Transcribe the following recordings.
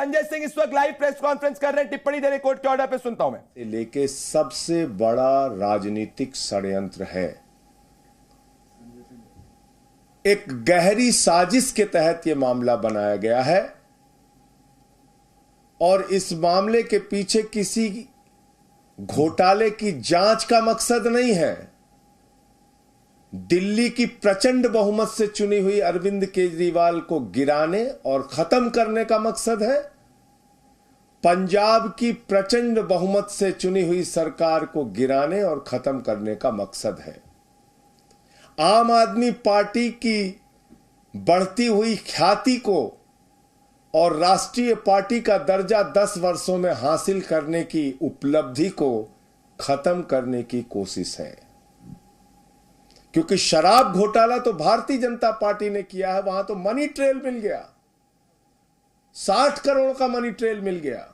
संजय सिंह इस वक्त live press conference कर रहे हैं, टिप्पणी दे रहे कोर्ट के ऑर्डर पे, सुनता हूं मैं। लेके सबसे बड़ा राजनीतिक षड्यंत्र है। एक गहरी साजिश के तहत यह मामला बनाया गया है और इस मामले के पीछे किसी घोटाले की जांच का मकसद नहीं है। दिल्ली की प्रचंड बहुमत से चुनी हुई अरविंद केजरीवाल को गिराने और खत्म करने का मकसद है। पंजाब की प्रचंड बहुमत से चुनी हुई सरकार को गिराने और खत्म करने का मकसद है। आम आदमी पार्टी की बढ़ती हुई ख्याति को और राष्ट्रीय पार्टी का दर्जा 10 वर्षों में हासिल करने की उपलब्धि को खत्म करने की कोशिश है। क्योंकि शराब घोटाला तो भारतीय जनता पार्टी ने किया है, वहां तो मनी ट्रेल मिल गया, 60 करोड़ का मनी ट्रेल मिल गया,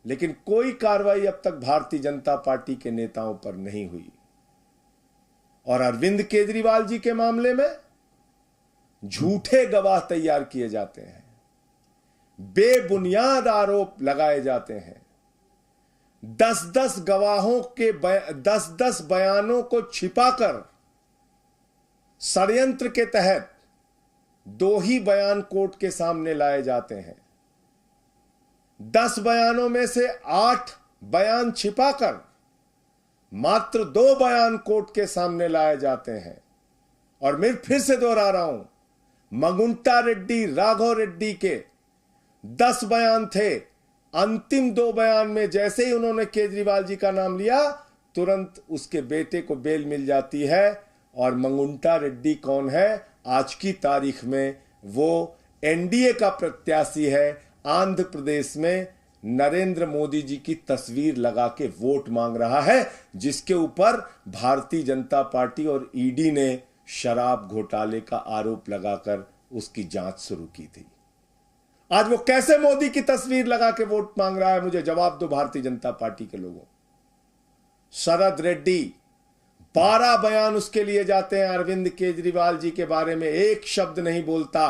लेकिन कोई कार्रवाई अब तक भारतीय जनता पार्टी के नेताओं पर नहीं हुई। और अरविंद केजरीवाल जी के मामले में झूठे गवाह तैयार किए जाते हैं, बेबुनियाद आरोप लगाए जाते हैं। 10-10 गवाहों के 10-10 बयानों को छिपाकर षड्यंत्र के तहत 2 ही बयान कोर्ट के सामने लाए जाते हैं। 10 बयानों में से 8 बयान छिपाकर मात्र 2 बयान कोर्ट के सामने लाए जाते हैं। और मैं फिर से दोहरा रहा हूं, मगुंटा रेड्डी, राघव रेड्डी के 10 बयान थे। अंतिम 2 बयान में जैसे ही उन्होंने केजरीवाल जी का नाम लिया, तुरंत उसके बेटे को बेल मिल जाती है। और मंगुंटा रेड्डी कौन है? आज की तारीख में वो एनडीए का प्रत्याशी है। आंध्र प्रदेश में नरेंद्र मोदी जी की तस्वीर लगा के वोट मांग रहा है, जिसके ऊपर भारतीय जनता पार्टी और ईडी ने शराब घोटाले का आरोप लगाकर उसकी जांच शुरू की थी। आज वो कैसे मोदी की तस्वीर लगा के वोट मांग रहा है? मुझे जवाब दो भारतीय जनता पार्टी के लोगों। शरद रेड्डी 12 बयान उसके लिए जाते हैं, अरविंद केजरीवाल जी के बारे में एक शब्द नहीं बोलता।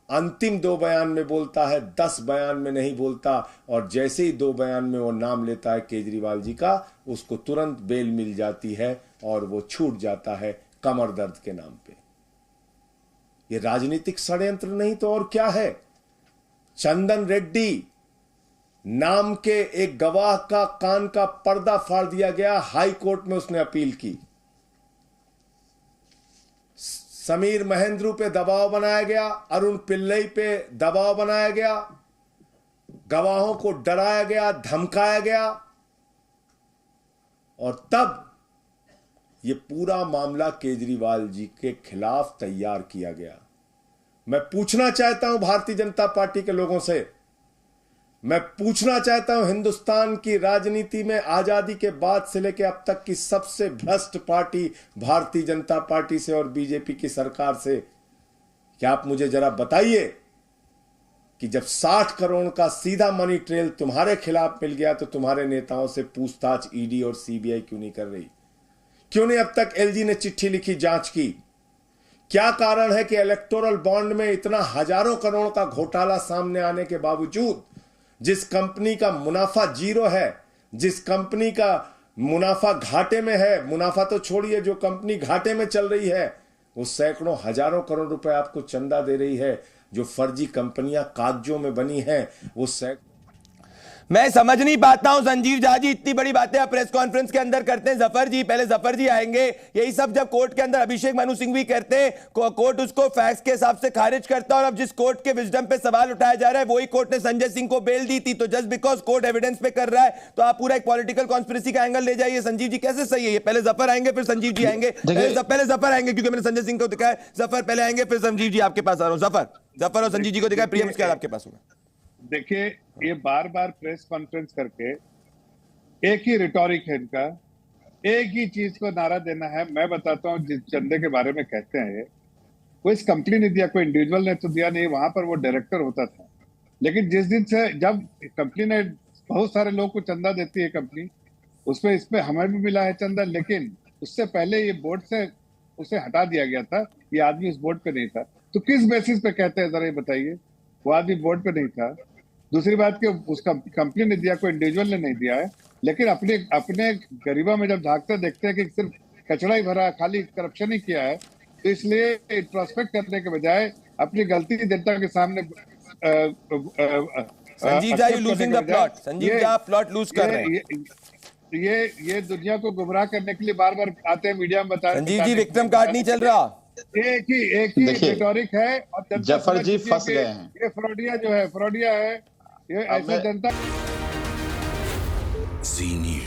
अंतिम 2 बयान में बोलता है, 10 बयान में नहीं बोलता। और जैसे ही 2 बयान में वो नाम लेता है केजरीवाल जी का, उसको तुरंत बेल मिल जाती है और वो छूट जाता है कमर दर्द के नाम पे। ये राजनीतिक षड्यंत्र नहीं तो और क्या है? चंदन रेड्डी नाम के एक गवाह का कान का पर्दा फाड़ दिया गया, हाई कोर्ट में उसने अपील की। समीर महेंद्रू पे दबाव बनाया गया, अरुण पिल्लई पे दबाव बनाया गया, गवाहों को डराया गया, धमकाया गया। और तब यह पूरा मामला केजरीवाल जी के खिलाफ तैयार किया गया। मैं पूछना चाहता हूं भारतीय जनता पार्टी के लोगों से, मैं पूछना चाहता हूं हिंदुस्तान की राजनीति में आजादी के बाद से लेकर अब तक की सबसे भ्रष्ट पार्टी भारतीय जनता पार्टी से और बीजेपी की सरकार से, क्या आप मुझे जरा बताइए कि जब 60 करोड़ का सीधा मनी ट्रेल तुम्हारे खिलाफ मिल गया तो तुम्हारे नेताओं से पूछताछ ईडी और सीबीआई क्यों नहीं कर रही? क्यों नहीं अब तक एलजी ने चिट्ठी लिखी, जांच की? क्या कारण है कि इलेक्टोरल बॉन्ड में इतना हजारों करोड़ का घोटाला सामने आने के बावजूद, जिस कंपनी का मुनाफा 0 है, जिस कंपनी का मुनाफा घाटे में है, मुनाफा तो छोड़िए, जो कंपनी घाटे में चल रही है वो सैकड़ों हजारों करोड़ रुपए आपको चंदा दे रही है। जो फर्जी कंपनियां कागजों में बनी हैं वो मैं समझ नहीं पाता हूं संजीव झा जी, इतनी बड़ी बातें आप प्रेस कॉन्फ्रेंस के अंदर करते हैं। जफर जी, पहले जफर जी आएंगे। यही सब जब कोर्ट के अंदर अभिषेक मनु सिंह भी करते हैं, कोर्ट उसको फैक्ट्स के हिसाब से खारिज करता है। और अब जिस कोर्ट के विजडम पे सवाल उठाया जा रहा है, वही कोर्ट ने संजय सिंह को बेल दी थी। तो जस्ट बिकॉज कोर्ट एविडेंस पे कर रहा है तो आप पूरा एक पॉलिटिकल कॉन्स्पिरेसी का एंगल ले जाइए। संजीव जी कैसे सही है ये? पहले जफर आएंगे फिर संजीव जी आएंगे। पहले जफर आएंगे क्योंकि मैंने संजय सिंह को दिखाया। जफर पहले आएंगे फिर संजीव जी आपके पास आ रहा हूं। जफर और संजीव जी को दिखाया, प्रियम उसके बाद आपके पास होगा। देखिए, ये बार बार प्रेस कॉन्फ्रेंस करके एक ही रिटोरिक है इनका, एक ही चीज को नारा देना है। मैं बताता हूँ, जिस चंदे के बारे में कहते हैं, कोई इस कंपनी ने दिया, कोई इंडिविजुअल ने तो दिया नहीं। वहां पर वो डायरेक्टर होता था। लेकिन जिस दिन से जब कंपनी ने बहुत सारे लोग को चंदा देती है कंपनी, उसमें इस पे हमें भी मिला है चंदा, लेकिन उससे पहले ये बोर्ड से उसे हटा दिया गया था। ये आदमी उस बोर्ड पे नहीं था। तो किस बेसिस पे कहते हैं, जरा ये बताइए? वो आदमी बोर्ड पे नहीं था। दूसरी बात कि उसका कंपनी ने दिया, कोई इंडिविजुअल ने नहीं दिया है, लेकिन अपने अपने गरीबा में जब झांकते देखते हैं कि सिर्फ कचरा ही भरा, खाली करप्शन ही किया है, तो इसलिए इंट्रोस्पेक्ट करने के बजाय अपनी गलती जनता के सामने Sanjeev ji, you losing the plot. Sanjeev ji, आप प्लॉट लूज कर रहे हैं। ये दुनिया को गुमराह करने के लिए बार बार आते हैं मीडिया में बताते। संजीव जी, विक्रम कार्ड नहीं चल रहा। एक ही रिटोरिक है और जनता जफर जी फंस गए हैं। ये फ्रॉडिया जो है, फ्रॉडिया है ये, ऐसे जनता। जी न्यूज़।